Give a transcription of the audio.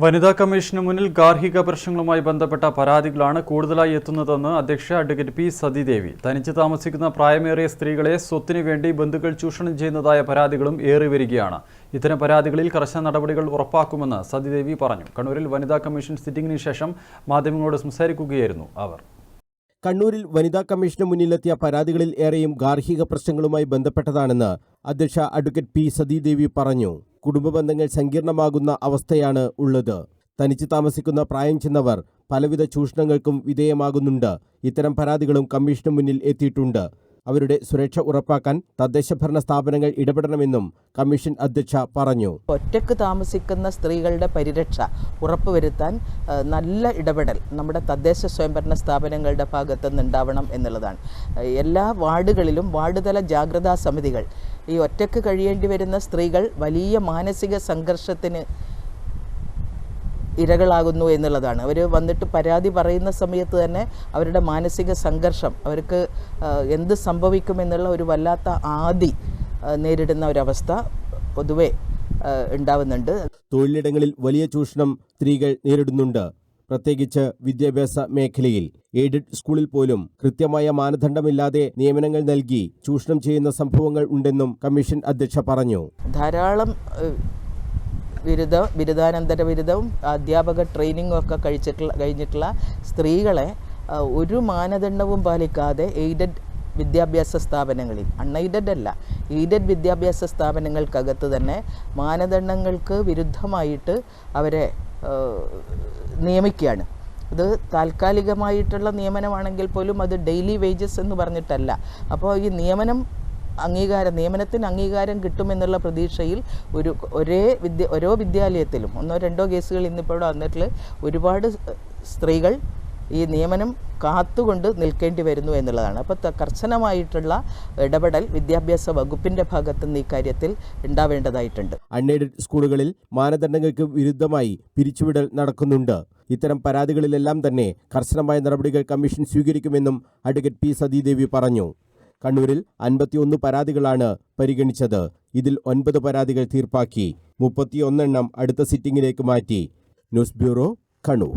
വനിതാ കമ്മീഷന് മുന്നിൽ ഗാർഹിക പ്രശ്നങ്ങളുമായി ബന്ധപ്പെട്ട പരാതികളാണ് കൂടുതലായി എത്തുന്നതെന്ന് അധ്യക്ഷ അഡ്വക്കേറ്റ് പി സതീദേവി. തനിച്ച് താമസിക്കുന്ന പ്രായമേറിയ സ്ത്രീകളെ സ്വത്തിനു വേണ്ടി ബന്ധുക്കൾ ചൂഷണം ചെയ്യുന്നതായ പരാതികളും ഏറിവരികയാണ്. ഇത്തരം പരാതികളിൽ കർശന നടപടികൾ ഉറപ്പാക്കുമെന്ന് സതീദേവി പറഞ്ഞു. കണ്ണൂരിൽ വനിതാ കമ്മീഷൻ സിറ്റിംഗിന് ശേഷം മാധ്യമങ്ങളോട് സംസാരിക്കുകയായിരുന്നു അവർ. കണ്ണൂരിൽ വനിതാ കമ്മീഷന് മുന്നിലെത്തിയ പരാതികളിൽ ഏറെയും ഗാർഹിക പ്രശ്നങ്ങളുമായി ബന്ധപ്പെട്ടതാണെന്ന് അധ്യക്ഷ അഡ്വക്കേറ്റ് പി സതീദേവി പറഞ്ഞു. കുടുംബ ബന്ധങ്ങൾ സങ്കീർണമാകുന്ന അവസ്ഥയാണ് ഉള്ളത്. തനിച്ച് താമസിക്കുന്ന പ്രായം ചെന്നവർ പലവിധ ചൂഷണങ്ങൾക്കും വിധേയമാകുന്നുണ്ട്. ഇത്തരം പരാതികളും കമ്മീഷന് മുന്നിൽ എത്തിയിട്ടുണ്ട്. അവരുടെ സുരക്ഷ ഉറപ്പാക്കാൻ തദ്ദേശഭരണ സ്ഥാപനങ്ങൾ ഇടപെടണമെന്നും കമ്മീഷൻ അധ്യക്ഷ പറഞ്ഞു. ഒറ്റയ്ക്ക് താമസിക്കുന്ന സ്ത്രീകളുടെ പരിരക്ഷ ഉറപ്പുവരുത്താൻ നല്ല ഇടപെടൽ നമ്മുടെ തദ്ദേശ സ്വയംഭരണ സ്ഥാപനങ്ങളുടെ ഭാഗത്തുനിന്ന് ഉണ്ടാവണം എന്നുള്ളതാണ്. എല്ലാ വാർഡുകളിലും വാർഡുതല ജാഗ്രതാ സമിതികൾ ഈ ഒറ്റയ്ക്ക് കഴിയേണ്ടി വരുന്ന സ്ത്രീകൾ വലിയ മാനസിക സംഘർഷത്തിന് ഇരകളാകുന്നു എന്നുള്ളതാണ്. അവർ വന്നിട്ട് പരാതി പറയുന്ന സമയത്ത് തന്നെ അവരുടെ മാനസിക സംഘർഷം, അവർക്ക് എന്ത് സംഭവിക്കുമെന്നുള്ള ഒരു വല്ലാത്ത ആദി നേരിടുന്ന ഒരവസ്ഥ പൊതുവെ ഉണ്ടാവുന്നുണ്ട്. തൊഴിലിടങ്ങളിൽ വലിയ ചൂഷണം സ്ത്രീകൾ നേരിടുന്നുണ്ട്. പ്രത്യേകിച്ച് വിദ്യാഭ്യാസ മേഖലയിൽ എയ്ഡഡ് സ്കൂളിൽ പോലും കൃത്യമായ മാനദണ്ഡമില്ലാതെ നിയമനങ്ങൾ നൽകി ചൂഷണം ചെയ്യുന്ന സംഭവങ്ങൾ ഉണ്ടെന്നും കമ്മീഷൻ അധ്യക്ഷ പറഞ്ഞു. ധാരാളം ബിരുദാനന്തര ബിരുദവും അധ്യാപക ട്രെയിനിങ്ങും ഒക്കെ കഴിഞ്ഞിട്ടുള്ള സ്ത്രീകളെ ഒരു മാനദണ്ഡവും പാലിക്കാതെ എയ്ഡഡ് വിദ്യാഭ്യാസ സ്ഥാപനങ്ങളിൽ, അൺഎയ്ഡഡ് അല്ല, എയ്ഡഡ് വിദ്യാഭ്യാസ സ്ഥാപനങ്ങൾക്കകത്ത് തന്നെ മാനദണ്ഡങ്ങൾക്ക് വിരുദ്ധമായിട്ട് അവരെ നിയമിക്കുകയാണ്. ഇത് താൽക്കാലികമായിട്ടുള്ള നിയമനമാണെങ്കിൽ പോലും അത് ഡെയിലി വേജസ് എന്ന് പറഞ്ഞിട്ടല്ല. അപ്പോൾ ഈ നിയമനത്തിന് അംഗീകാരം കിട്ടുമെന്നുള്ള പ്രതീക്ഷയിൽ ഓരോ വിദ്യാലയത്തിലും ഒന്നോ രണ്ടോ കേസുകൾ ഇന്നിപ്പോൾ വന്നിട്ടുള്ള ഒരുപാട് സ്ത്രീകൾ ഈ നിയമനം കാത്തുകൊണ്ട് നിൽക്കേണ്ടി വരുന്നു എന്നുള്ളതാണ്. അപ്പോൾ കർശനമായിട്ടുള്ള ഇടപെടൽ വിദ്യാഭ്യാസ വകുപ്പിൻ്റെ ഭാഗത്തുനിന്ന് ഈ കാര്യത്തിൽ ഉണ്ടാവേണ്ടതായിട്ടുണ്ട്. അൺഎയ്ഡഡ് സ്കൂളുകളിൽ മാനദണ്ഡങ്ങൾക്ക് വിരുദ്ധമായി പിരിച്ചുവിടൽ നടക്കുന്നുണ്ട്. ഇത്തരം പരാതികളിലെല്ലാം തന്നെ കർശനമായ നടപടികൾ കമ്മീഷൻ സ്വീകരിക്കുമെന്നും അഡ്വക്കേറ്റ് പി സതീദേവി പറഞ്ഞു. കണ്ണൂരിൽ 51 പരാതികളാണ് പരിഗണിച്ചത്. ഇതിൽ 9 പരാതികൾ തീർപ്പാക്കി. 31 അടുത്ത സിറ്റിംഗിലേക്ക് മാറ്റി. News bureau, Kannur.